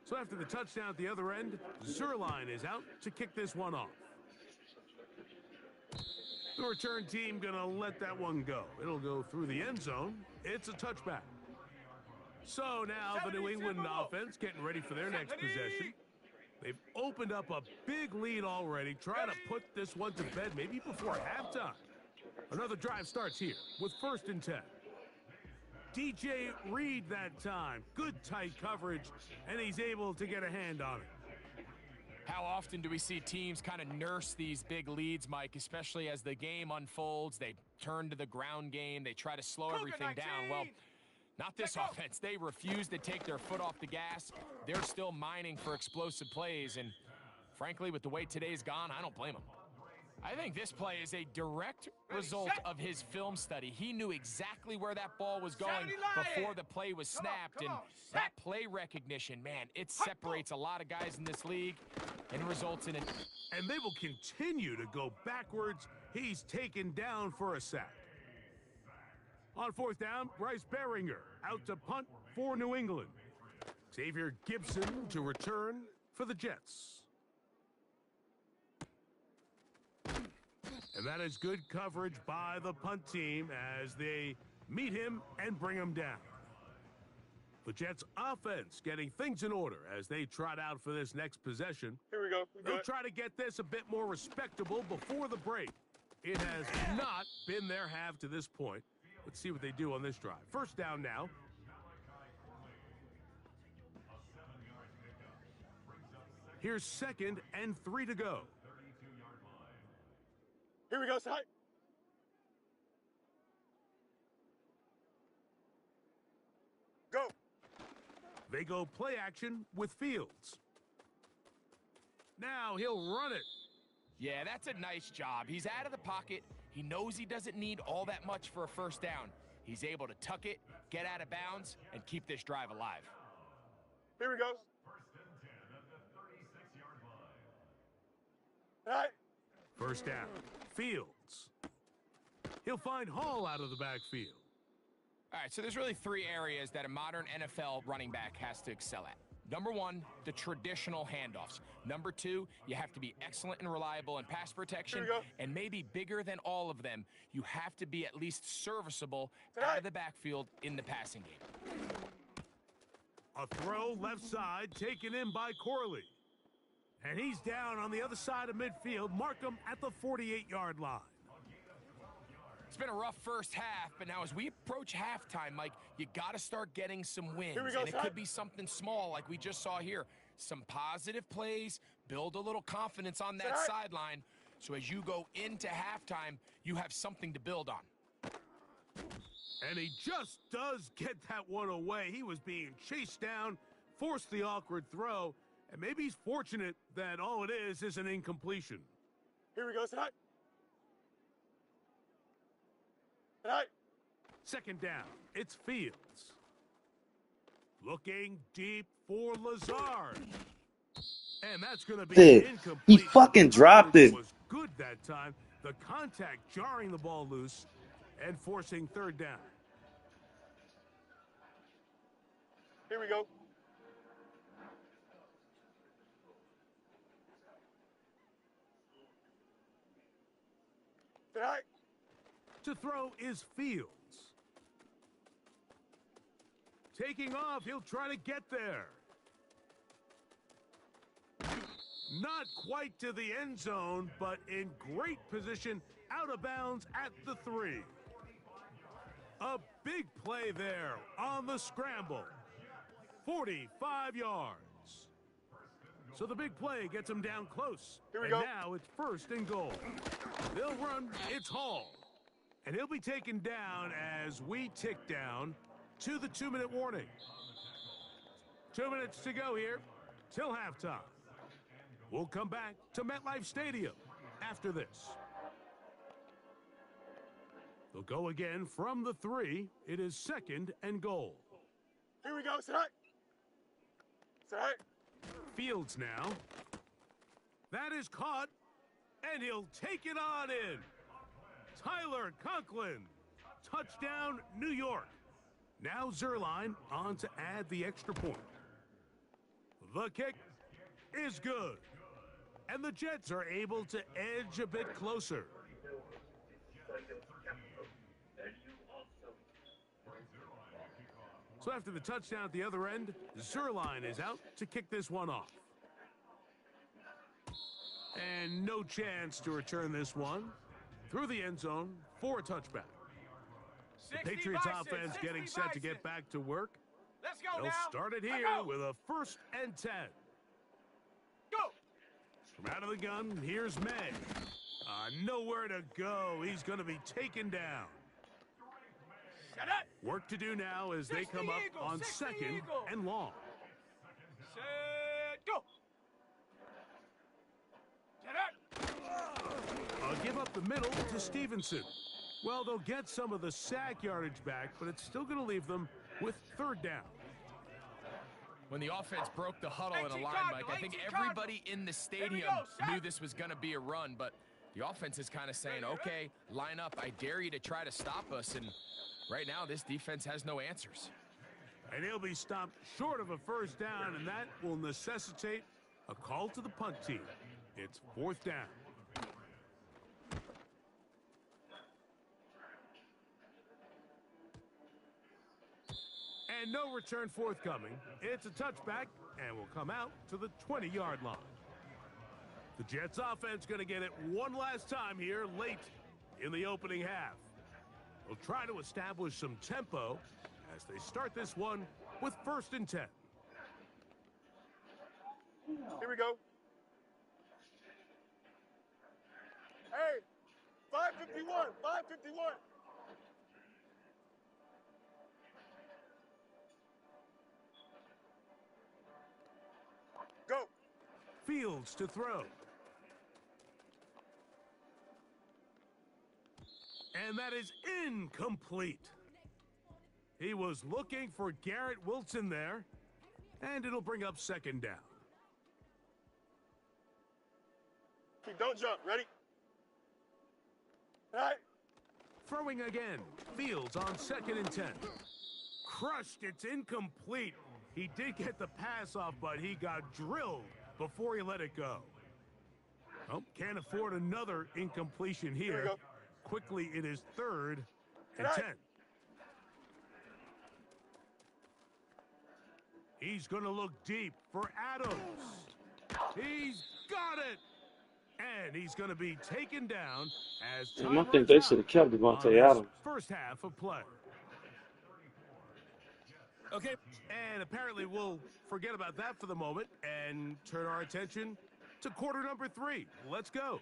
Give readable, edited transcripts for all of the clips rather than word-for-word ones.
So after the touchdown at the other end, Zerline is out to kick this one off. The return team gonna let that one go. It'll go through the end zone. It's a touchback. So now the New England offense getting ready for their next possession. They've opened up a big lead already, trying to put this one to bed maybe before halftime. Another drive starts here with 1st and 10. DJ Reed that time. Good tight coverage, and he's able to get a hand on it. How often do we see teams kind of nurse these big leads, Mike, especially as the game unfolds? They turn to the ground game. They try to slow everything down. Well, not this offense. They refuse to take their foot off the gas. They're still mining for explosive plays, and frankly, with the way today's gone, I don't blame them. I think this play is a direct result of his film study. He knew exactly where that ball was going before the play was snapped, and that play recognition, man, it separates a lot of guys in this league and results in it. And they will continue to go backwards. He's taken down for a sack. On 4th down, Bryce Behringer out to punt for New England. Xavier Gibson to return for the Jets. And that is good coverage by the punt team as they meet him and bring him down. The Jets offense getting things in order as they trot out for this next possession. Here we go. They'll try to get this a bit more respectable before the break. It has not been their half to this point. Let's see what they do on this drive. 1st down now. Here's 2nd and 3 to go. Here we go, side. Go. They go play action with Fields. Now he'll run it. Yeah, that's a nice job. He's out of the pocket. He knows he doesn't need all that much for a 1st down. He's able to tuck it, get out of bounds, and keep this drive alive. Here we go. 1st and 10 at the 36-yard line. All right. 1st down. Fields. He'll find Hall out of the backfield. All right, so there's really 3 areas that a modern NFL running back has to excel at. Number 1, the traditional handoffs. Number 2, you have to be excellent and reliable in pass protection. And maybe bigger than all of them, you have to be at least serviceable out of the backfield in the passing game. A throw left side taken in by Corley. And he's down on the other side of midfield. Mark him at the 48-yard line. It's been a rough first half, but now as we approach halftime, Mike, you got to start getting some wins. And it could be something small like we just saw here. Some positive plays, build a little confidence on that sideline. So as you go into halftime, you have something to build on. And he just does get that one away. He was being chased down, forced the awkward throw. And maybe he's fortunate that all it is an incompletion. Here we go, side. Side. 2nd down. It's Fields. Looking deep for Lazard. And that's going to be incomplete. He fucking dropped it. Was good that time. The contact jarring the ball loose and forcing 3rd down. Here we go. Right. To throw is Fields. Taking off, he'll try to get there. Not quite to the end zone, but in great position, out of bounds at the 3. A big play there on the scramble. 45 yards. So the big play gets him down close. Here we go. Now it's 1st and goal. They'll run, it's Hall. And he'll be taken down as we tick down to the 2-minute warning. 2 minutes to go here till halftime. We'll come back to MetLife Stadium after this. They'll go again from the 3. It is 2nd and goal. Here we go, side. Side. Fields now. That is caught, and he'll take it on in. Tyler Conklin. Touchdown, New York. Now Zerline on to add the extra point. The kick is good. And the Jets are able to edge a bit closer. So after the touchdown at the other end, Zerline is out to kick this one off. And no chance to return this one through the end zone for a touchback. The Patriots offense getting set to get back to work. Let's go They'll now. start it here with a 1st and 10. Go. From out of the gun, here's May. Nowhere to go. He's going to be taken down. Set it. Work to do now as they come up on 2nd and long. Set. Go. Set it. I'll give up the middle to Stevenson. Well, they'll get some of the sack yardage back, but it's still going to leave them with 3rd down. When the offense broke the huddle in a line, Mike, I think everybody in the stadium knew this was going to be a run, but the offense is kind of saying, okay, line up. I dare you to try to stop us, and right now this defense has no answers. And he'll be stopped short of a 1st down, and that will necessitate a call to the punt team. It's 4th down. And no return forthcoming. It's a touchback, and will come out to the 20-yard line. The Jets offense going to get it one last time here late in the opening half. They'll try to establish some tempo as they start this one with 1st and 10. Here we go. Hey, 551, 551. Go. Fields to throw. And that is incomplete. He was looking for Garrett Wilson there, and it'll bring up 2nd down. Don't jump. Ready? All right. Throwing again. Fields on 2nd and 10. Crushed. It's incomplete. He did get the pass off, but he got drilled before he let it go. Oh, can't afford another incompletion here. Quickly, it is 3rd and 10. He's going to look deep for Adams. He's got it. And he's going to be taken down as time I think they should have kept Devontae Adams. 1st half of play. Okay, and apparently we'll forget about that for the moment and turn our attention to quarter number 3. Let's go.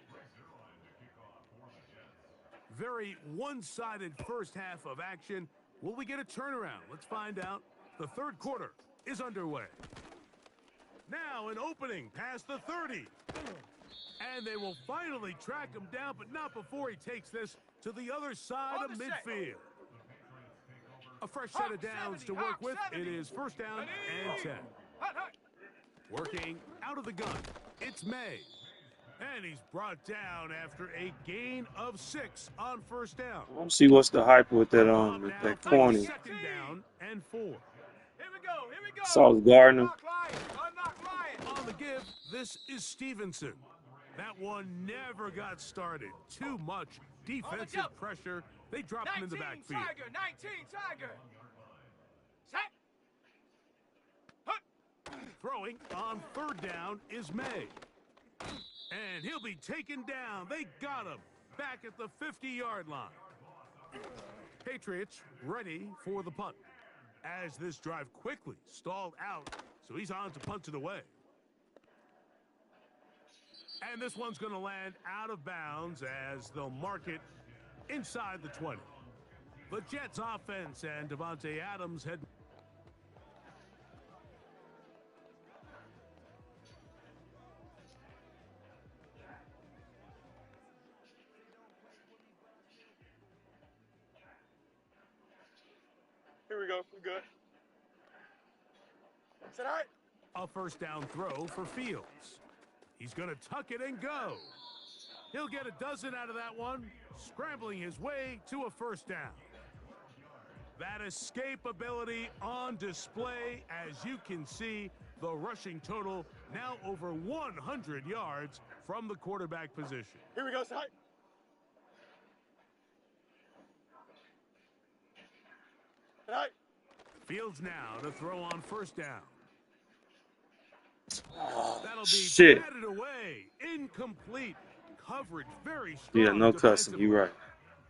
Very one-sided 1st half of action. Will we get a turnaround? Let's find out. The 3rd quarter is underway. Now an opening past the 30. And they will finally track him down, but not before he takes this to the other side of midfield. A fresh set of downs to work with. It is 1st down and 10. Working out of the gun. It's May. And he's brought down after a gain of 6 on 1st down. Let's see what's the hype with that that corny. 2nd down and 4. Here we go. Here we go. Sauce Gardner. On the give, this is Stevenson. That one never got started. Too much defensive pressure. They dropped him in the backfield. 19 Tiger. Set. Hut. Throwing on 3rd down is May. And he'll be taken down. They got him back at the 50-yard line. Patriots ready for the punt. As this drive quickly stalled out, so he's on to punt it away. And this one's going to land out of bounds as they'll mark it inside the 20. The Jets offense and Devontae Adams head. Here we go. We're good. Is that all right? A 1st down throw for Fields. He's going to tuck it and go. He'll get a dozen out of that one, scrambling his way to a 1st down. That escape ability on display, as you can see. The rushing total now over 100 yards from the quarterback position. Here we go, side. Right. Fields now to throw on first down. That'll be Shit. batted away. Incomplete. Coverage very strong. Yeah, no cussing. defensively. You right.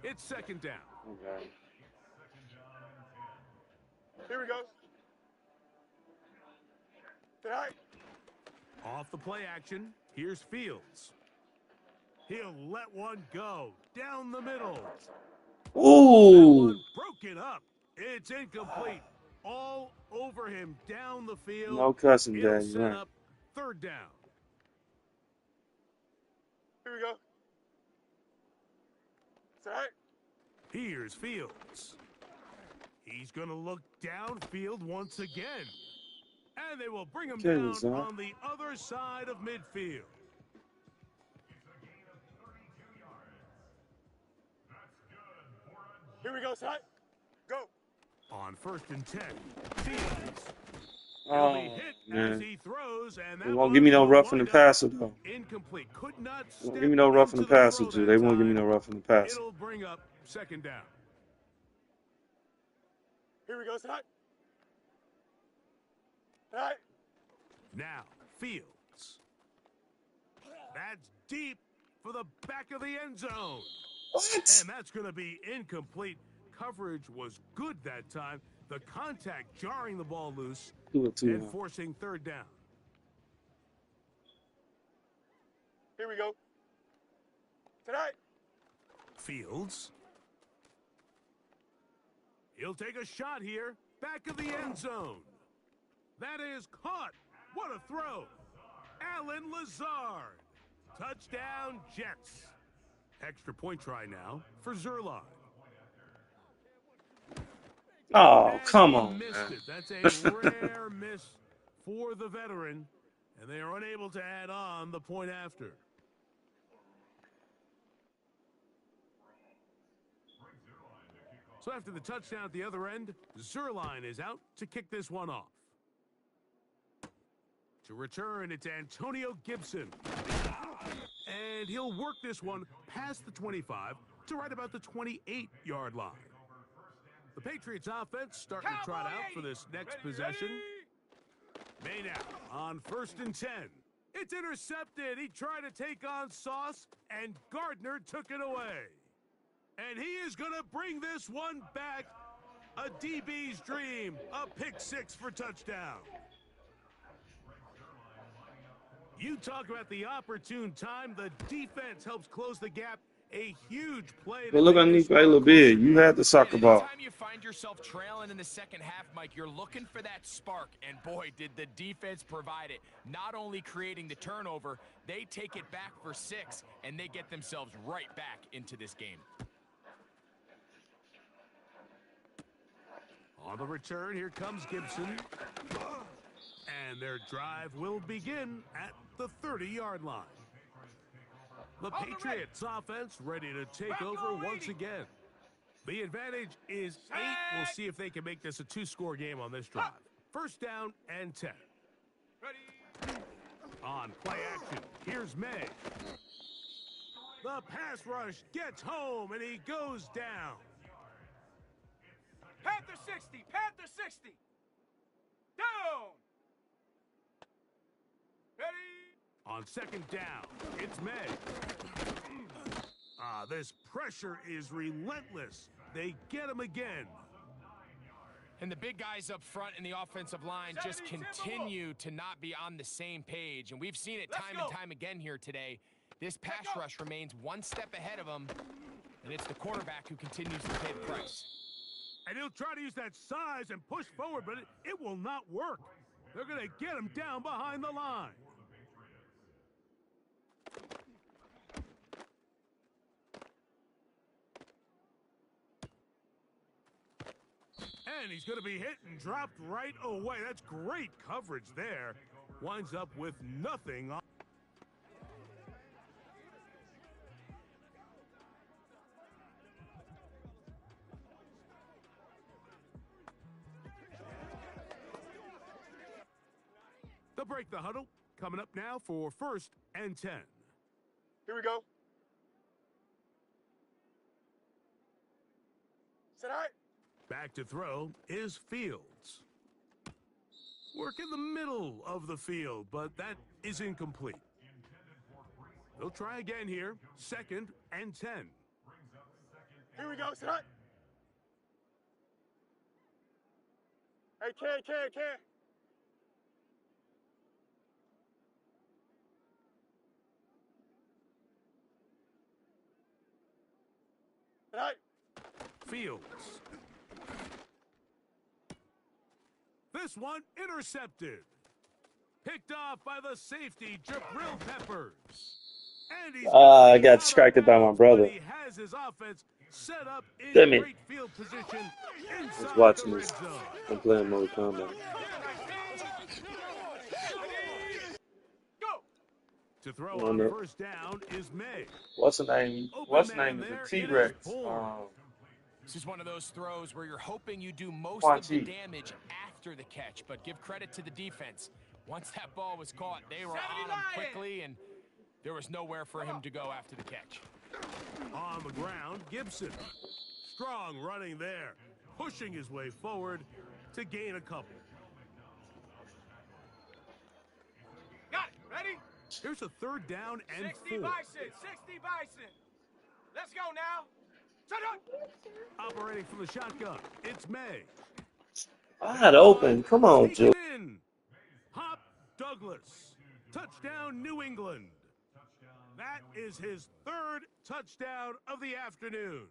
It's second down. Okay. Here we go. Right. Off the play action, here's Fields. He'll let one go down the middle. That Ooh. one broken up. It's incomplete. All over him down the field. No cussing, It'll Dad. set Right. up third down. Here we go. Right. Here's Fields. He's going to look downfield once again. And they will bring him Okay, down son. on the other side of midfield. Here we go, side. Go. On first and 10, Fields. Oh, He'll be hit as man. he throws, and They that won't give me one no will roughing the wind up passer, though. incomplete. Could not They won't step give me no roughing the into the passer, throw too. that They won't give me time. no roughing the passer. It'll bring up second down. Here we go, side. Right. Now, Fields. That's deep for the back of the end zone. What? And that's going to be incomplete. Coverage was good that time. The contact jarring the ball loose Do it too and much. forcing third down. Here we go. Tonight. Fields. He'll take a shot here. Back of the end zone. That is caught. What a throw. Alan Lazard. Touchdown, Jets. Extra point try now for Zerline. Oh, And come he on, missed man. it. That's a rare miss for the veteran, and they are unable to add on the point after. So after the touchdown at the other end, Zerline is out to kick this one off. To return, it's Antonio Gibson. And he'll work this one past the 25 to right about the 28-yard line. The Patriots offense starting to trot out for this next possession. May now on first and 10. It's intercepted. He tried to take on Sauce, and Gardner took it away. And he is going to bring this one back. A DB's dream. A pick six for touchdown. You talk about the opportune time. The defense helps close the gap. A huge play. But look underneath that little bit. You had the soccer ball. Anytime you find yourself trailing in the second half, Mike, you're looking for that spark. And boy, did the defense provide it. Not only creating the turnover, they take it back for 6, and they get themselves right back into this game. On the return, here comes Gibson. And their drive will begin at the 30-yard line. The Patriots offense ready to take over once again. The advantage is 8. We'll see if they can make this a 2-score game on this drive. First down and 10. Ready. On play action, here's May. The pass rush gets home, and he goes down. Panther 60. Panther 60. Down. Ready. On second down, it's May. This pressure is relentless. They get him again. And the big guys up front in the offensive line just continue to not be on the same page. And we've seen it time and time again here today. This pass rush remains one step ahead of them, and it's the quarterback who continues to pay the price. And he'll try to use that size and push forward, but it will not work. They're going to get him down behind the line. And he's going to be hit and dropped right away. That's great coverage there. Winds up with nothing on. They'll break the huddle. Coming up now for 1st and 10. Here we go. Tonight. Back to throw is Fields. Work in the middle of the field, but that is incomplete. They'll try again here. 2nd and 10. Here we go, tonight. Hey, Can. Tonight. Fields. This one intercepted. Picked off by the safety, Jabril Peppers. And he's I got distracted by my brother. He has his offense set up in Damn it. great field position I inside was watching the this. red zone. I'm playing Mortal Kombat. Go. To throw Oh, on no. 1st down is May. What's the name? What's the name? The T-Rex. This is one of those throws where you're hoping you do most Quan of the Chi. damage after the catch, but give credit to the defense. Once that ball was caught, they were on him quickly, and there was nowhere for him to go after the catch. On the ground, Gibson. Strong running there, pushing his way forward to gain a couple. Got it. Ready? Here's a 3rd down and 60 4. Bison. 60 Bison. Let's go now. Shut up. Operating from the shotgun, it's May. Wide open. Come on, Take Joe. it in. Hop Douglas. Touchdown, New England. That is his 3rd touchdown of the afternoon.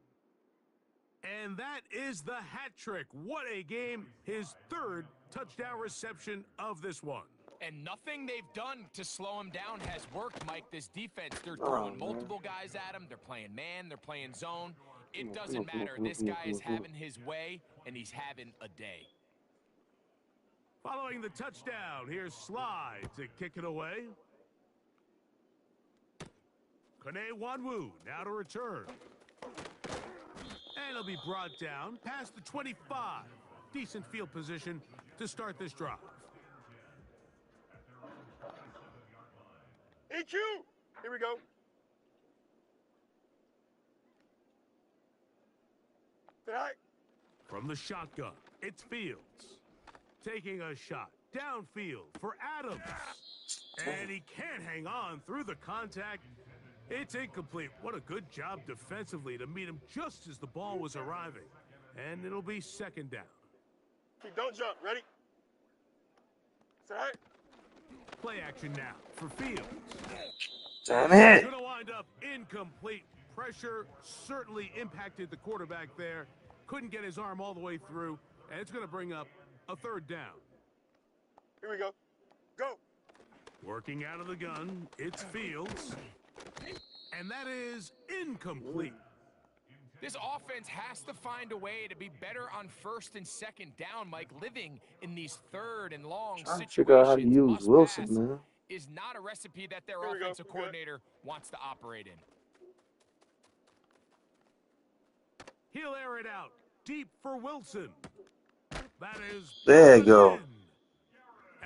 And that is the hat trick. What a game. His 3rd touchdown reception of this one. And nothing they've done to slow him down has worked, Mike. This defense, they're throwing multiple guys at him. They're playing man. They're playing zone. It doesn't matter. This guy is having his way, and he's having a day. Following the touchdown, here's Sly to kick it away. Kone Wanwu now to return. And he'll be brought down past the 25. Decent field position to start this drive. EQ. Here we go. Tonight. From the shotgun, it's Fields. Taking a shot downfield for Adams. And he can't hang on through the contact. It's incomplete. What a good job defensively to meet him just as the ball was arriving. And it'll be 2nd down. Don't jump. Ready? Tonight. Play action now for Fields. Damn it. Going to wind up incomplete. Pressure certainly impacted the quarterback there. Couldn't get his arm all the way through. And it's going to bring up a 3rd down. Here we go. Go. Working out of the gun, it's Fields. And that is incomplete. This offense has to find a way to be better on 1st and 2nd down, Mike. Living in these 3rd and long Trying to situations figure out how to use must Wilson, pass man. is not a recipe that their Here we go. offensive We're good. coordinator wants to operate in. He'll air it out deep for Wilson. That is There you go. in.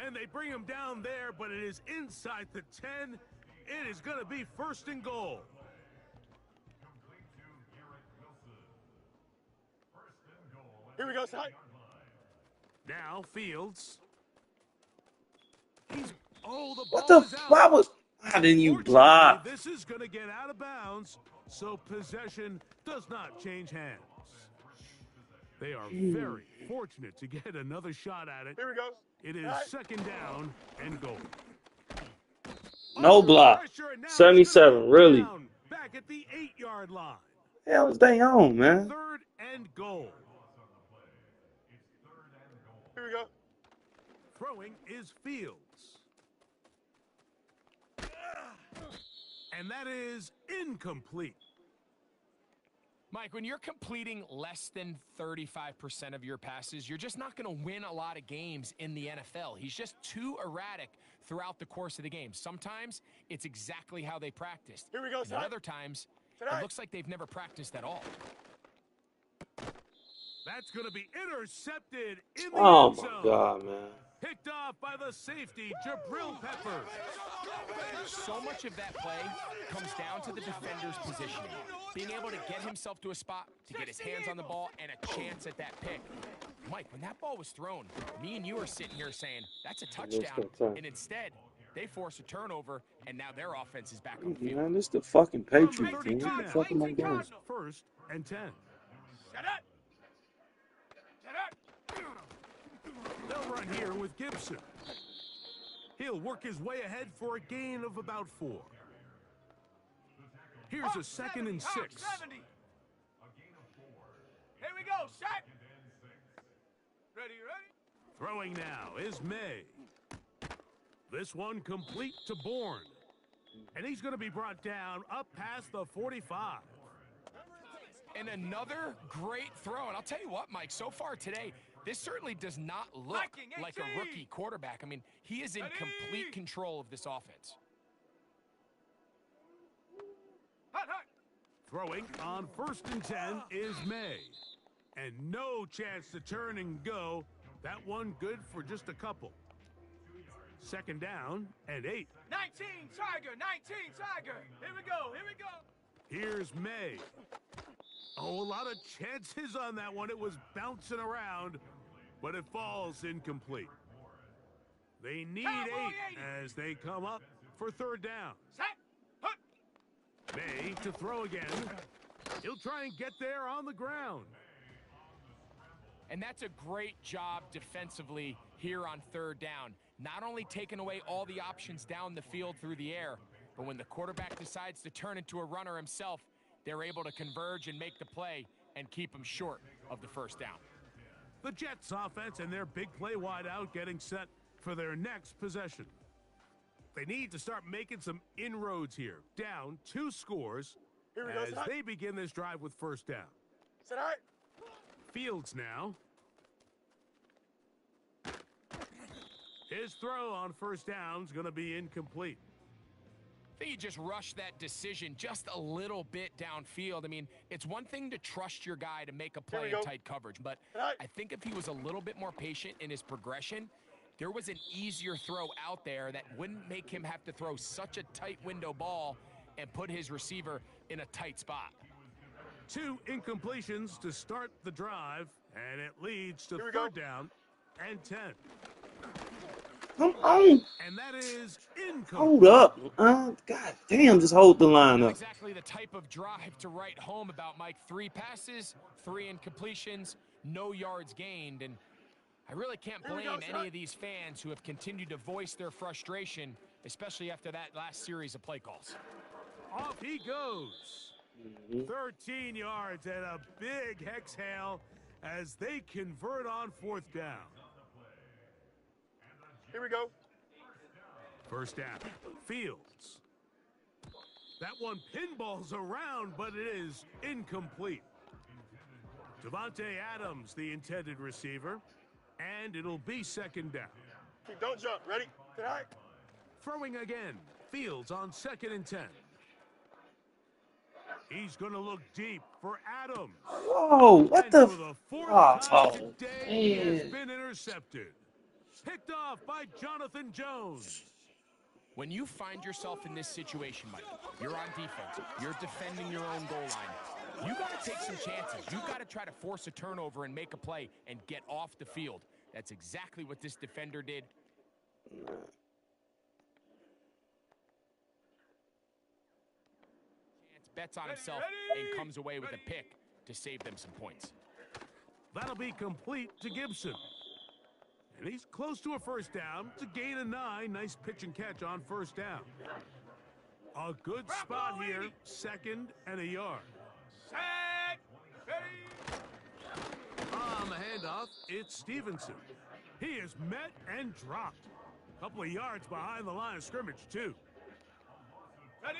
And they bring him down there, but it is inside the 10. It is going to be 1st and goal. Here we go, tonight. Now Fields. The What ball the? is out. Why didn't you Fortunately, block? this is going to get out of bounds, so possession does not change hands. They are very fortunate to get another shot at it. Here we go. It is 2nd down and goal. No Under block. pressure, and now 77, it's gonna be really. down, back at the 8-yard line. Hell is they on, man? 3rd and goal. Here we go. Throwing is Fields. And that is incomplete. Mike, when you're completing less than 35% of your passes, you're just not going to win a lot of games in the NFL. He's just too erratic throughout the course of the game. Sometimes it's exactly how they practiced. Here we go, And son. other times, Tonight. it looks like they've never practiced at all. That's going to be intercepted in the Oh end my zone. God, man. Picked off by by the safety, Jabril Peppers. So much of that play comes down to the defender's positioning. Being able to get himself to a spot, to get his hands on the ball, and a chance at that pick. Mike, when that ball was thrown, me and you are sitting here saying, that's a touchdown. And instead, they force a turnover, and now their offense is back on the field. Man, this the fucking Patriots, man. Fucking my game. 1st and 10. Set up. Set up. They'll run here with Gibson. He'll work his way ahead for a gain of about 4. Here's a 2nd and 6. 70. Here we go, set. Ready. Throwing now is May. This one complete to Bourne. And he's going to be brought down up past the 45. And another great throw. And I'll tell you what, Mike, so far today, this certainly does not look like a rookie quarterback. I mean, he is in complete control of this offense. Throwing on 1st and 10 is May. And no chance to turn and go. That one good for just a couple. 2nd down and 8. 19 Tiger. Here we go. Here's May. Oh, a lot of chances on that one. It was bouncing around, but it falls incomplete. They need 8 as they come up for 3rd down. Set. Put. May to throw again. He'll try and get there on the ground. And that's a great job defensively here on 3rd down. Not only taking away all the options down the field through the air, but when the quarterback decides to turn into a runner himself, they're able to converge and make the play and keep him short of the 1st down. The Jets offense and their big play wideout getting set for their next possession. They need to start making some inroads here. Down 2 scores as they begin this drive with 1st down. Set all right. Fields now. His throw on 1st down is going to be incomplete. I think he just rushed that decision just a little bit downfield. I mean, it's one thing to trust your guy to make a play in tight coverage, but I think if he was a little bit more patient in his progression, there was an easier throw out there that wouldn't make him have to throw such a tight window ball and put his receiver in a tight spot. 2 incompletions to start the drive, and it leads to 3rd down and 10. Come on. And that is incomplete. Hold up. God damn, just hold the line up. Exactly the type of drive to write home about, Mike. 3 passes, 3 incompletions, no yards gained. And I really can't blame any of these fans who have continued to voice their frustration, especially after that last series of play calls. Off he goes. 13 yards and a big exhale as they convert on 4th down. Here we go. 1st down. Fields. That one pinballs around, but it is incomplete. Devontae Adams, the intended receiver, and it'll be 2nd down. Don't jump. Ready? All right. Throwing again. Fields on 2nd and 10. He's going to look deep for Adams. Whoa, what the? For the 4th time today, he has man. been intercepted. Picked off by Jonathan Jones. When you find yourself in this situation, Mike, you're on defense, you're defending your own goal line, you got to take some chances. You got to try to force a turnover and make a play and get off the field. That's exactly what this defender did. Bets on himself and comes away with a pick to save them some points. That'll be complete to Gibson. And he's close to a 1st down to gain a 9. Nice pitch and catch on 1st down. A good spot here. 2nd and a yard. Set. Ready. On the handoff, it's Stevenson. He is met and dropped. A couple of yards behind the line of scrimmage, too. Ready.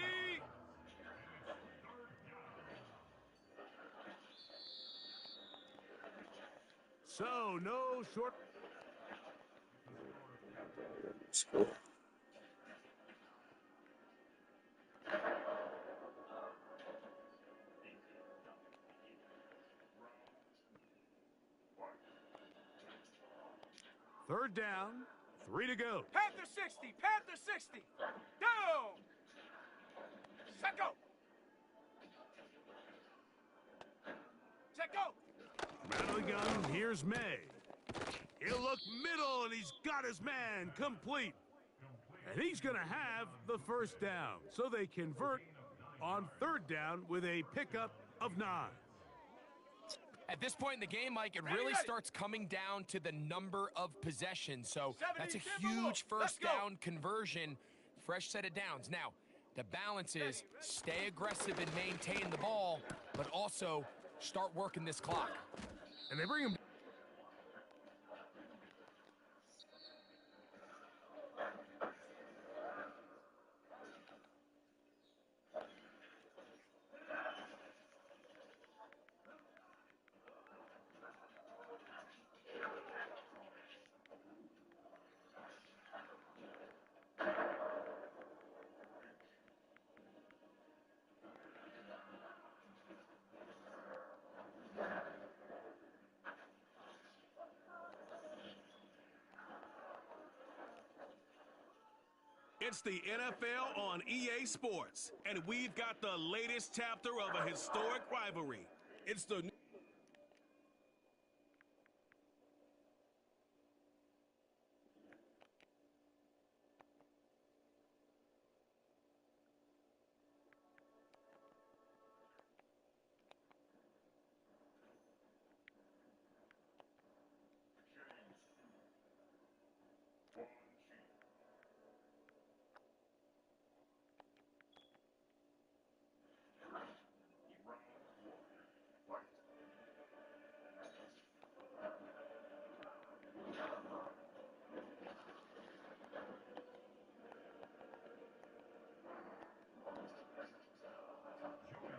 So, no short. Score. Third down, 3 to go. Panther 60, Panther 60. Down. Set go. Set go. Out of the gun, here's May. He'll look middle, and he's got his man complete. And he's going to have the first down. So they convert on 3rd down with a pickup of 9. At this point in the game, Mike, it really starts coming down to the number of possessions. So that's a huge first down conversion, fresh set of downs. Now, the balance is stay aggressive and maintain the ball, but also start working this clock. And they bring him. It's the NFL on EA Sports, and we've got the latest chapter of a historic rivalry. It's the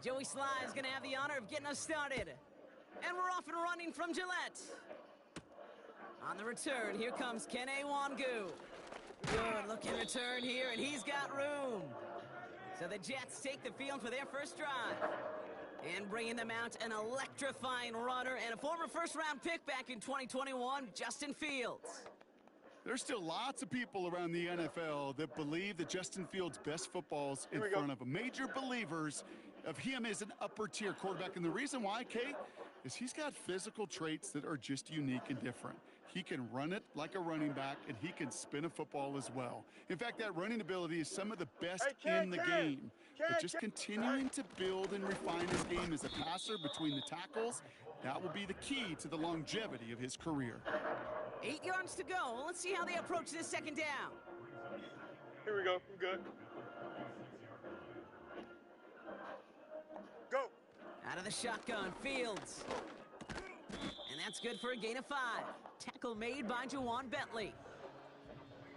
Joey Sly is going to have the honor of getting us started. And we're off and running from Gillette. On the return, here comes Kene Wangu. Good looking return here, and he's got room. So the Jets take the field for their first drive. And bringing them out, an electrifying runner and a former first-round pick back in 2021, Justin Fields. There's still lots of people around the NFL that believe that Justin Fields' best football's in front of them. Major believers of him as an upper-tier quarterback. And the reason why, Kate, is he's got physical traits that are just unique and different. He can run it like a running back, and he can spin a football as well. In fact, that running ability is some of the best in the game. But just continuing to build and refine his game as a passer between the tackles, that will be the key to the longevity of his career. 8 yards to go. Let's see how they approach this second down. Here we go. We're good. Go. Out of the shotgun, Fields. And that's good for a gain of 5. Tackle made by Juwan Bentley.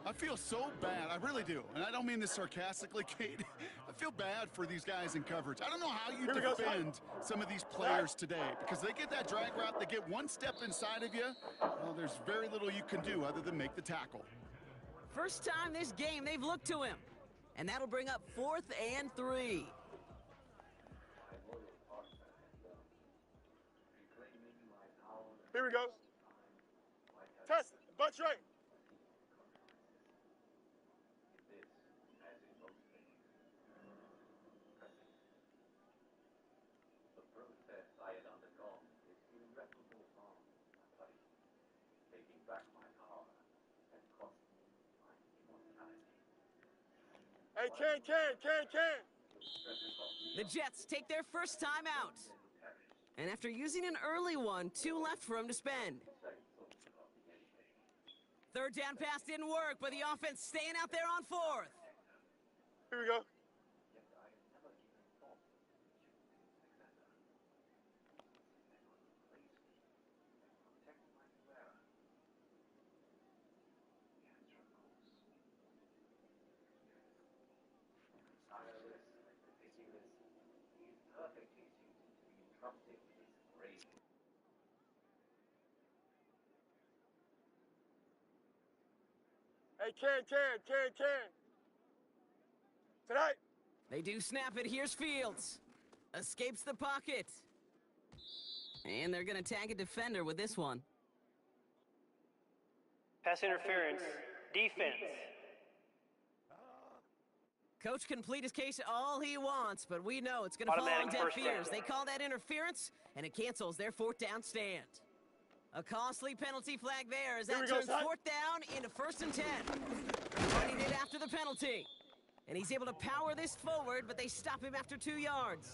I feel so bad. I really do. And I don't mean this sarcastically, Kate. I feel bad for these guys in coverage. I don't know how you defend some of these players today, because they get that drag route, they get one step inside of you. Well, there's very little you can do other than make the tackle. First time this game they've looked to him. And that'll bring up 4th and 3. Here we go. Test it. Butt right. Hey, can. The Jets take their first time out. And after using an early one, 2 left for him to spend. Third down pass didn't work, but the offense staying out there on 4th. Here we go. Hey, can. Tonight. They do snap it. Here's Fields. Escapes the pocket. And they're going to tag a defender with this one. Pass interference. defense. Coach can plead his case all he wants, but we know it's going to fall on Automatic deaf first ears. down. They call that interference, and it cancels their 4th down stand. A costly penalty flag there as that turns 4th down into 1st and 10. Running it after the penalty. And he's able to power this forward, but they stop him after 2 yards.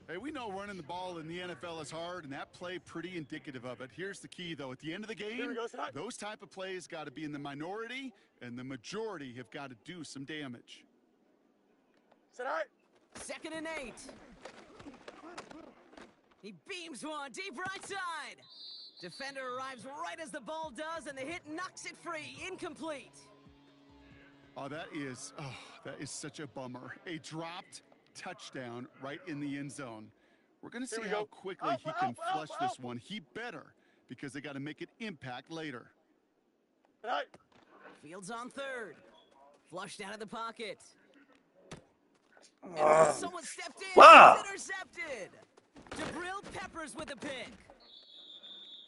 Hey, we know running the ball in the NFL is hard, and that play pretty indicative of it. Here's the key, though. At the end of the game, those type of plays got to be in the minority, and the majority have got to do some damage. 2nd and 8. He beams one deep right side. Defender arrives right as the ball does, and the hit knocks it free. Incomplete. Oh, that is such a bummer. A dropped touchdown right in the end zone. We're going to see how quickly he can flush this one. He better, because they got to make it impact later. Fields on 3rd. Flushed out of the pocket. Someone stepped in. Wow. It's intercepted. Jabril Peppers with a pick.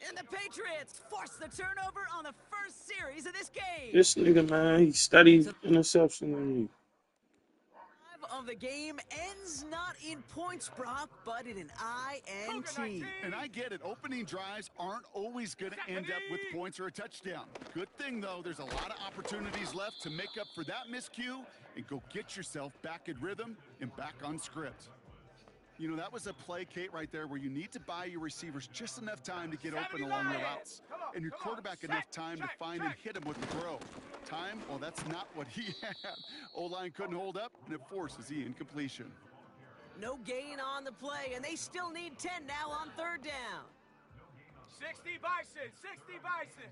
And the Patriots force the turnover on the first series of this game. This nigga, man, he studied interception in you. Of the game ends not in points, Brock, but in an INT. And I get it. Opening drives aren't always going to end up with points or a touchdown. Good thing, though, there's a lot of opportunities left to make up for that miscue and go get yourself back in rhythm and back on script. You know, that was a play, Kate, right there, where you need to buy your receivers just enough time to get open along your routes, and your quarterback enough time to find and hit him with the throw. Time? Well, that's not what he had. O-line couldn't hold up, and it forces the incompletion. No gain on the play, and they still need 10 now on 3rd down. 60 Bison, 60 Bison.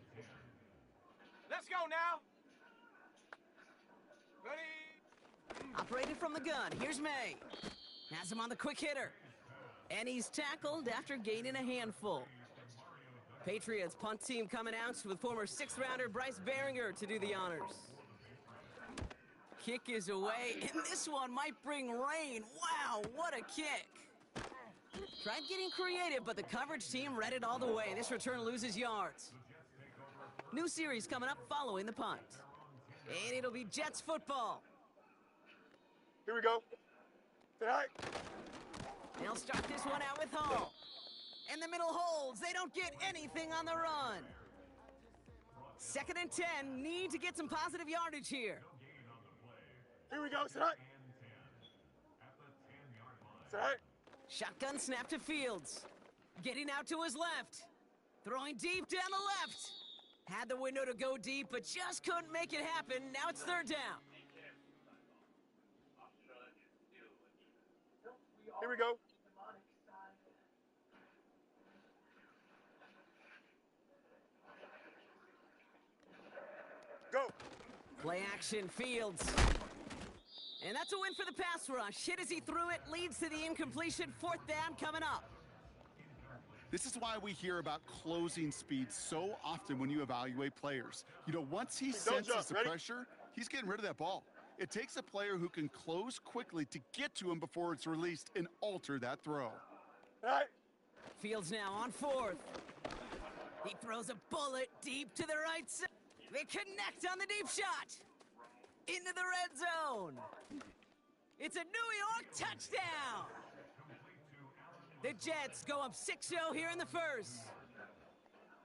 Let's go now. Ready? Operated from the gun. Here's May. Has him on the quick hitter. And he's tackled after gaining a handful. Patriots punt team coming out with former 6th-rounder Bryce Behringer to do the honors. Kick is away, and this one might bring rain. Wow, what a kick. Tried getting creative, but the coverage team read it all the way. This return loses yards. New series coming up following the punt. And it'll be Jets football. Here we go. They'll start this one out with Hall. And the middle holds. They don't get anything on the run. 2nd and 10. Need to get some positive yardage here. Here we go. Shotgun snap to Fields. Getting out to his left. Throwing deep down the left. Had the window to go deep, but just couldn't make it happen. Now it's 3rd down. Here we go. Go. Play action, Fields. And that's a win for the pass rush. Hit as he threw it, leads to the incompletion. 4th down coming up. This is why we hear about closing speed so often when you evaluate players. You know, once he senses the pressure, he's getting rid of that ball. It takes a player who can close quickly to get to him before it's released and alter that throw. Fields now on 4th. He throws a bullet deep to the right side. They connect on the deep shot. Into the red zone. It's a New York touchdown. The Jets go up 6-0 here in the first.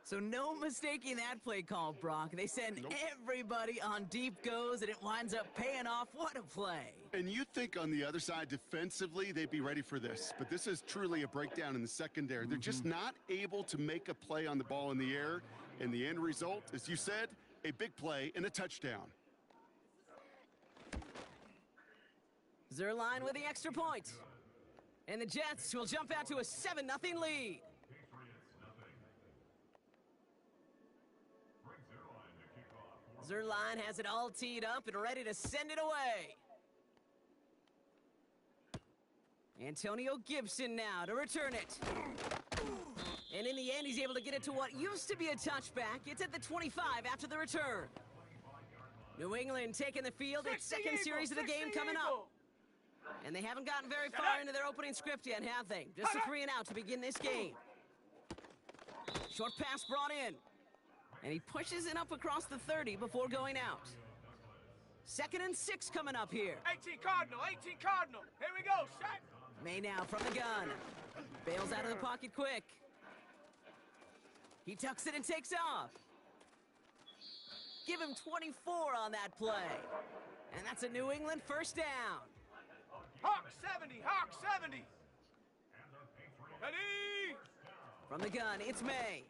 So no mistaking that play call, Brock. They send everybody on deep goes, and it winds up paying off. What a play. And you think on the other side, defensively, they'd be ready for this. But this is truly a breakdown in the secondary. They're just not able to make a play on the ball in the air. And the end result, as you said, a big play and a touchdown. Zerline with the extra point. And the Jets will jump out to a 7-0 lead. Zerline has it all teed up and ready to send it away. Antonio Gibson now to return it. And in the end, he's able to get it to what used to be a touchback. It's at the 25 after the return. New England taking the field. Its 2nd series of the game coming up. And they haven't gotten very far into their opening script yet, have they? Just a 3 and out to begin this game. Short pass brought in. And he pushes it up across the 30 before going out. 2nd and 6 coming up here. 18 Cardinal, 18 Cardinal. Here we go, set. May now from the gun. Bails out of the pocket quick. He tucks it and takes off. Give him 24 on that play. And that's a New England first down. Hawk 70, Hawk 70. Ready? From the gun, it's May.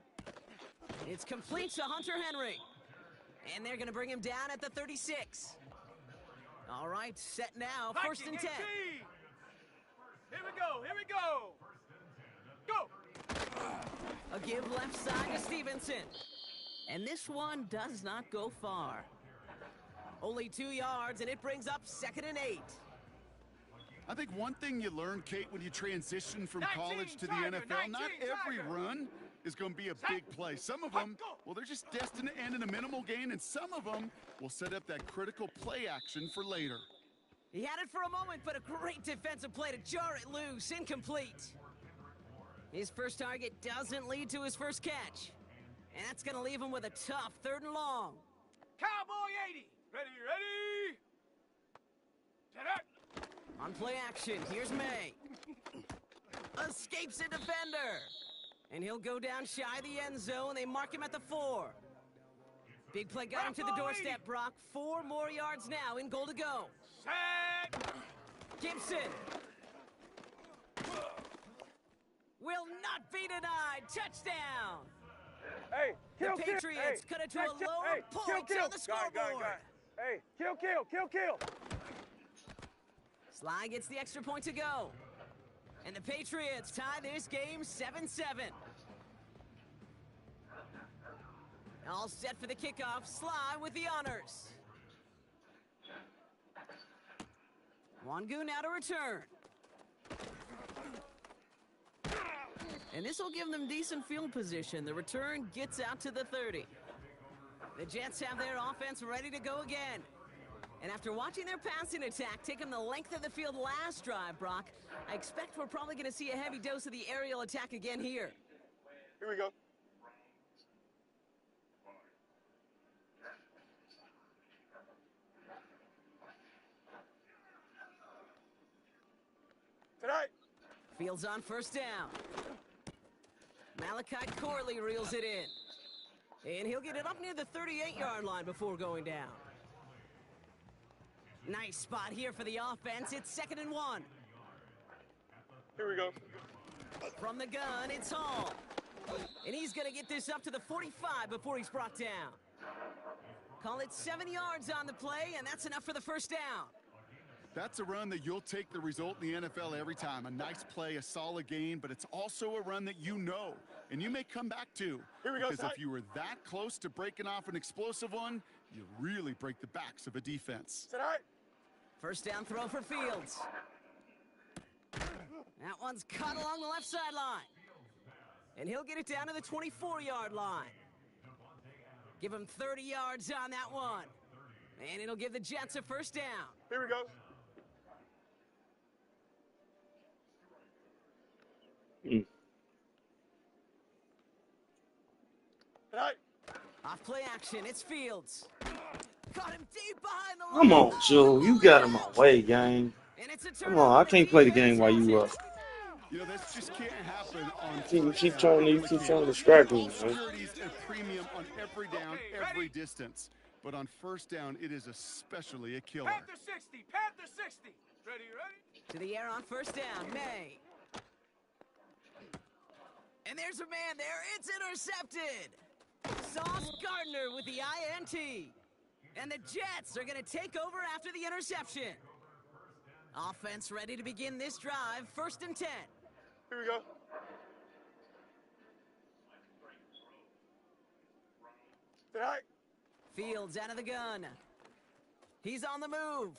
It's complete to Hunter Henry. And they're going to bring him down at the 36. All right, set now, 1st and 10. Here we go, here we go. Go. A give left side to Stevenson. And this one does not go far. Only 2 yards, and it brings up 2nd and 8. I think one thing you learn, Kate, when you transition from 19, college to the Tiger, NFL, not 19, every Tiger. run is going to be a big play. Some of them, well, they're just destined to end in a minimal gain, and some of them will set up that critical play action for later. He had it for a moment, but a great defensive play to jar it loose. Incomplete. His first target doesn't lead to his first catch. And that's going to leave him with a tough 3rd and long. Cowboy 80. Ready, ready. Set up. On play action, here's May. Escapes a defender. And he'll go down shy of the end zone. They mark him at the 4. Big play got him to the doorstep, Brock. 4 more yards now in goal to go. Set. Gibson. Will not be denied. Touchdown. Hey, The Patriots cut it to a lower point on the scoreboard. Hey, kill. Sly gets the extra point to go. And the Patriots tie this game 7-7. All set for the kickoff. Sly with the honors. Wangu now to return. And this will give them decent field position. The return gets out to the 30. The Jets have their offense ready to go again. And after watching their passing attack take them the length of the field last drive, Brock, I expect we're probably going to see a heavy dose of the aerial attack again here. Here we go. Tonight. Fields on 1st down. Malachi Corley reels it in. And he'll get it up near the 38-yard line before going down. Nice spot here for the offense. It's 2nd and 1. Here we go. From the gun, it's Hall. And he's going to get this up to the 45 before he's brought down. Call it 7 yards on the play, and that's enough for the first down. That's a run that you'll take the result in the NFL every time. A nice play, a solid gain, but it's also a run that you know, and you may come back to. Here we go, because if you were that close to breaking off an explosive one, you really break the backs of a defense. Tonight. First down throw for Fields. That one's cut along the left sideline. And he'll get it down to the 24-yard line. Give him 30 yards on that one. And it'll give the Jets a first down. Here we go. Tonight. Off play action, it's Fields. Caught him deep behind the line. Come on, Joe. You got him my way, gang. And it's a Come on, I can't play the game while you up. You know, that just can't happen on Keep trying to distract me, man. Security's a premium on every down, every distance. But on first down, it is especially a killer. Panther 60, Panther 60. Ready, ready? To the air on first down, May. And there's a man there. It's intercepted. Sauce Gardner with the INT. And the Jets are going to take over after the interception. Offense ready to begin this drive. 1st and 10. Here we go. Tonight. Fields out of the gun. He's on the move.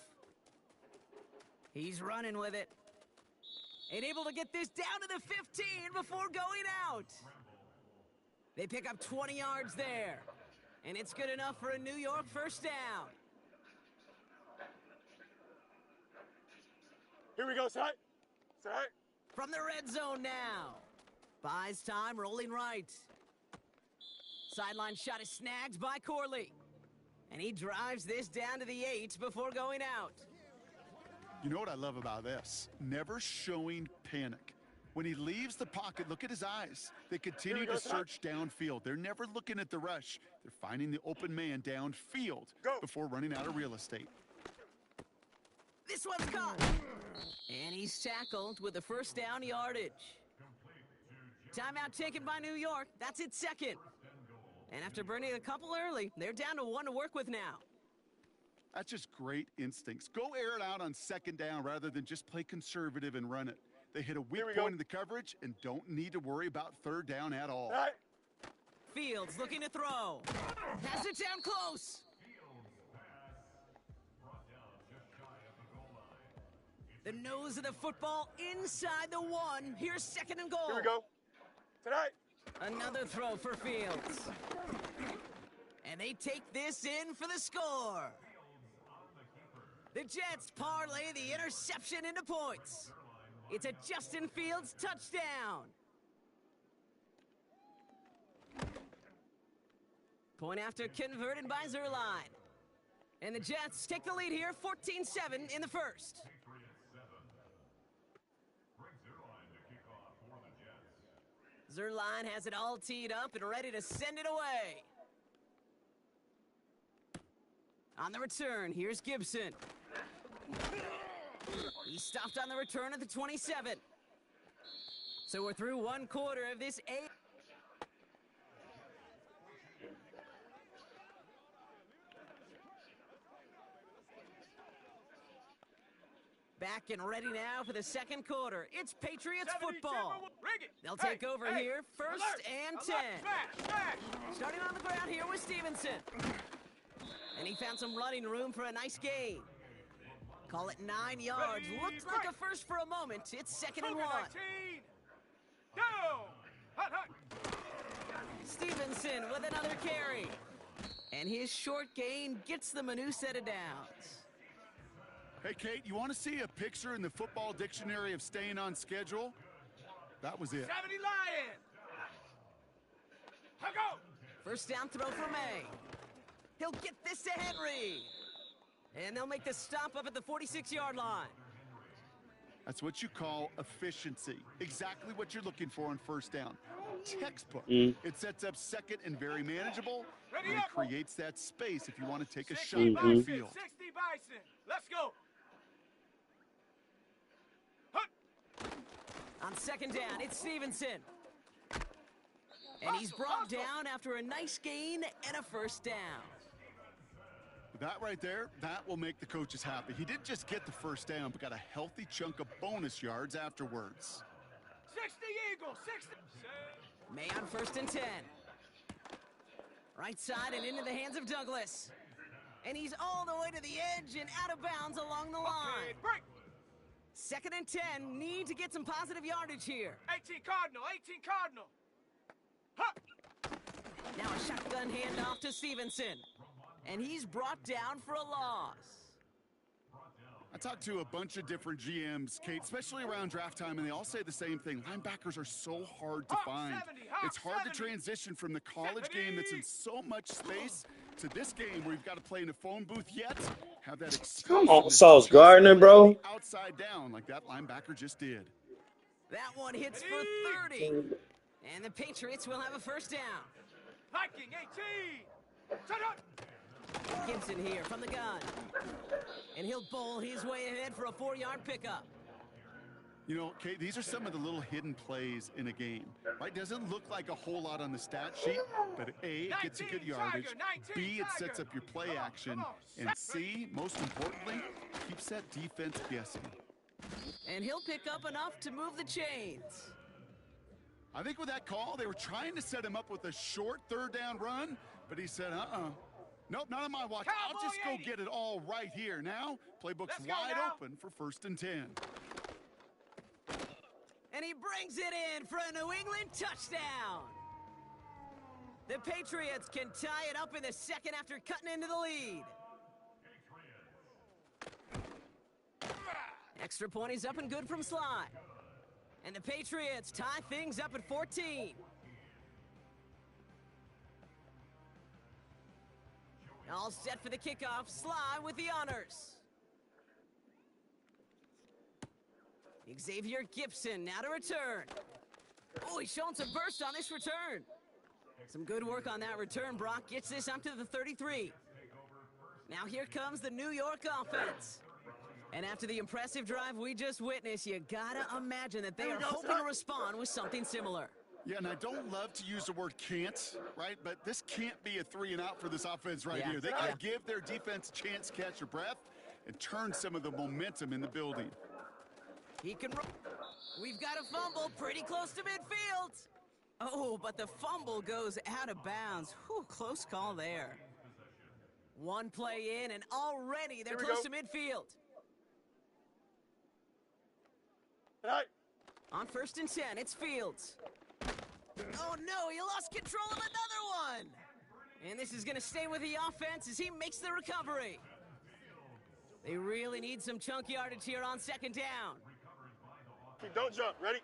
He's running with it. And able to get this down to the 15 before going out. They pick up 20 yards there. And it's good enough for a New York first down. Here we go, Sight. Sight. From the red zone now. Buys time, rolling right. Sideline shot is snagged by Corley. And he drives this down to the 8 before going out. You know what I love about this? Never showing panic. When he leaves the pocket, look at his eyes. They continue to search downfield. They're never looking at the rush. They're finding the open man downfield before running out of real estate. This one's caught. And he's tackled with a first down yardage. Timeout taken by New York. That's its second. And after burning a couple early, they're down to 1 to work with now. That's just great instincts. Go air it out on second down rather than just play conservative and run it. They hit a weak point in the coverage and don't need to worry about third down at all. Fields looking to throw. Has it down close. The nose of the football inside the 1. Here's second and goal. Here we go. Tonight. Another throw for Fields. And they take this in for the score. The Jets parlay the interception into points. It's a Justin Fields touchdown. Point after converted by Zerline. And the Jets take the lead here, 14-7 in the first. Zerline has it all teed up and ready to send it away. On the return, here's Gibson. He stopped on the return at the 27. So we're through 1 quarter of this 8. Back and ready now for the second quarter. It's Patriots football. They'll take over here, first and 10. Starting on the ground here with Stevenson. And he found some running room for a nice gain. Call it 9 yards. Looked like a first for a moment. It's second and 1. Stevenson with another carry. And his short gain gets them a new set of downs. Hey, Kate, you want to see a picture in the football dictionary of staying on schedule? That was it. 70 Lion. Go. First down throw for May. He'll get this to Henry. And they'll make the stop up at the 46-yard line. That's what you call efficiency. Exactly what you're looking for on first down. Textbook. It sets up second and very manageable, and it creates that space if you want to take a shot downfield. 60 Bison. Let's go. On second down, it's Stevenson. And he's brought down after a nice gain and a first down. That right there, that will make the coaches happy. He didn't just get the first down, but got a healthy chunk of bonus yards afterwards. 60 Eagles, 60. May on first and 10. Right side and into the hands of Douglas. And he's all the way to the edge and out of bounds along the line. Break. Second and 10, need to get some positive yardage here. 18 Cardinal, 18 Cardinal. Now a shotgun handoff to Stevenson. And he's brought down for a loss. I talked to a bunch of different GMs, Kate, especially around draft time, and they all say the same thing. Linebackers are so hard to find. It's hard to transition from the college game that's in so much space to this game where you've got to play in a phone booth yet have that Come on, Sauce Gardner, bro. Outside down like that linebacker just did. That one hits for 30. And the Patriots will have a first down. Viking 18. Shut up. Gibson here from the gun. And he'll bowl his way ahead for a 4-yard pickup. You know, Kate, these are some of the little hidden plays in a game, right? Doesn't look like a whole lot on the stat sheet, but A, it gets you good yardage, B, it sets up your play action, and C, most importantly, keeps that defense guessing. And he'll pick up enough to move the chains. I think with that call, they were trying to set him up with a short third down run, but he said, nope, not on my watch. I'll just go get it all right here. Now, playbook's wide open for first and 10. And he brings it in for a New England touchdown. The Patriots can tie it up in the second after cutting into the lead. Extra point is up and good from Sly. And the Patriots tie things up at 14. All set for the kickoff. Sly with the honors. Xavier Gibson now to return. Oh, he's showing some burst on this return. Some good work on that return. Brock gets this up to the 33. Now here comes the New York offense. And after the impressive drive we just witnessed, you gotta imagine that they are hoping to respond with something similar. Yeah, and I don't love to use the word can't, right? But this can't be a 3-and-out for this offense right here. They got to give their defense a chance to catch their breath and turn some of the momentum in the building. He can run. We've got a fumble pretty close to midfield. Oh, but the fumble goes out of bounds. Whew, close call there. One play in, and already they're close to midfield. On 1st and 10, it's Fields. Oh no, he lost control of another one! And this is gonna stay with the offense as he makes the recovery. They really need some chunk yardage here on 2nd down. Okay, don't jump, ready?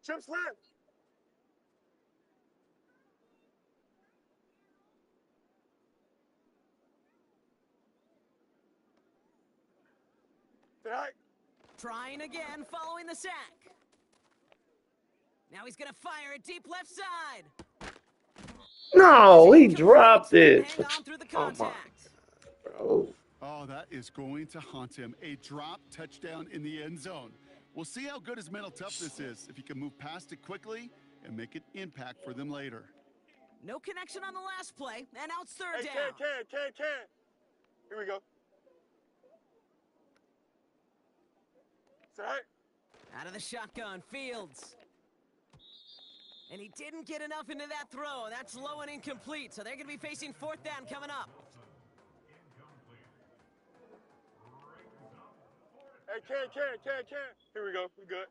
Chip slam! Trying again following the sack. Now he's gonna fire it deep left side. No, he dropped it. Hang on through the contact. Bro. Oh, that is going to haunt him. A drop touchdown in the end zone. We'll see how good his mental toughness is, if he can move past it quickly and make an impact for them later. No connection on the last play, and now it's 3rd down. Can. Here we go. Out of the shotgun, Fields. And he didn't get enough into that throw. That's low and incomplete, so they're going to be facing 4th down coming up. Hey, can. Here we go. We good.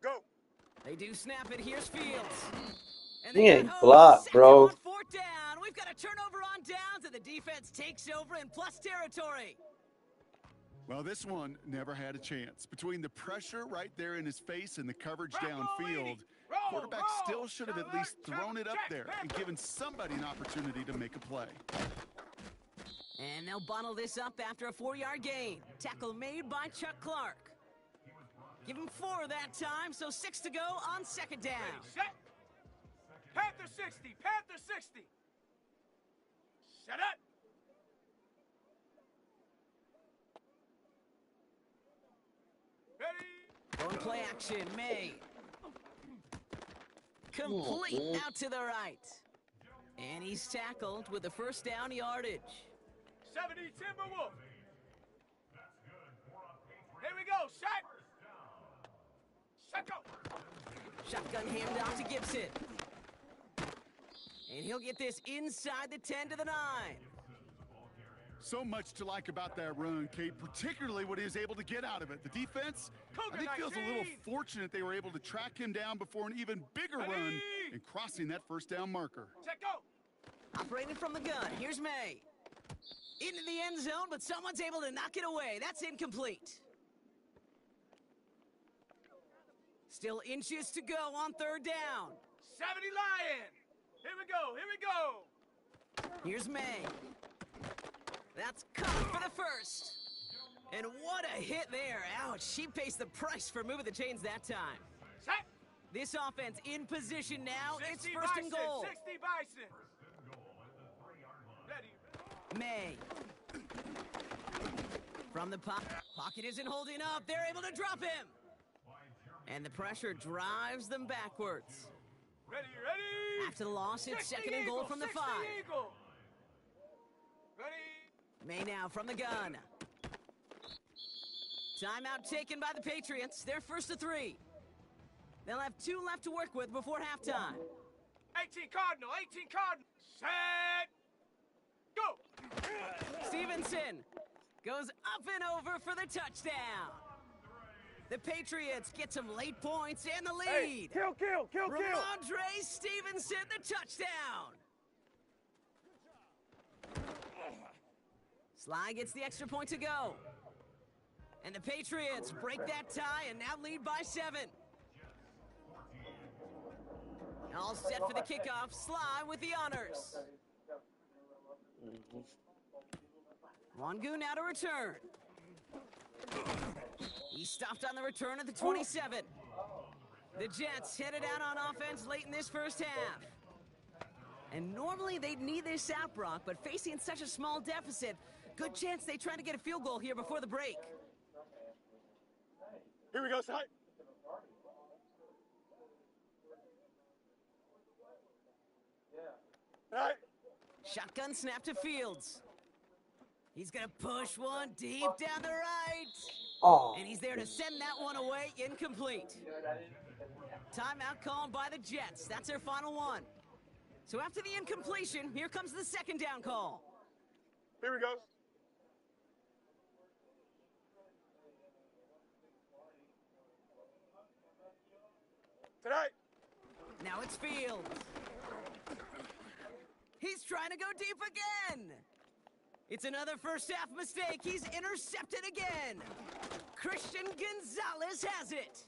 Go. They do snap it. Here's Fields. And He ain't blocked, bro. 4th down. We've got a turnover on downs, and the defense takes over in plus territory. Well, this one never had a chance. Between the pressure right there in his face and the coverage downfield, quarterback still should have at least thrown it up there and given somebody an opportunity to make a play. And they'll bundle this up after a 4-yard gain. Tackle made by Chuck Clark. Give him 4 that time, so 6 to go on 2nd down. Set. Panther 60. Panther 60. Set up. Ready. One play action, May. Complete out to the right. And he's tackled with the 1st down yardage. 70 Timberwolf. Here we go. Set. Set go. Shotgun handed off to Gibson. And he'll get this inside the 10 to the 9. So much to like about that run, Kate, particularly what he was able to get out of it. The defense, I think, feels a little fortunate they were able to track him down before an even bigger run and crossing that 1st down marker. Set go. Operating from the gun. Here's May. Into the end zone, but someone's able to knock it away. That's incomplete. Still inches to go on 3rd down. 70 Lion. Here we go. Here we go. Here's May. That's caught for the 1st. And what a hit there. Ouch, she pays the price for moving the chains that time. Set. This offense in position now. It's 1st Bison, and goal. 60 Bison. Ready. May. From the pocket isn't holding up. They're able to drop him. And the pressure drives them backwards. Ready, ready. After the loss, it's 2nd and goal from the 5. Ready. May now from the gun. Timeout taken by the Patriots. They're 1st to 3. They'll have 2 left to work with before halftime. 18 Cardinal. 18 Cardinal. Set. Go. Stevenson goes up and over for the touchdown. The Patriots get some late points and the Hey, lead. kill. Ramondre Stevenson, the touchdown. Sly gets the extra point to go. And the Patriots break that tie and now lead by 7. All set for the kickoff. Sly with the honors. Wangu now to return. He stopped on the return at the 27. The Jets headed out on offense late in this first half. And normally they'd need this out, Brock, but facing such a small deficit, good chance they try to get a field goal here before the break. Here we go, Sly. All right. Shotgun snap to Fields. He's going to push one deep down the right. And he's there to send that one away, incomplete. Timeout called by the Jets. That's their final one. So after the incompletion, here comes the second down call. Here we go. Tonight. Now it's Fields. He's trying to go deep again. It's another first half mistake. He's intercepted again. Christian Gonzalez has it.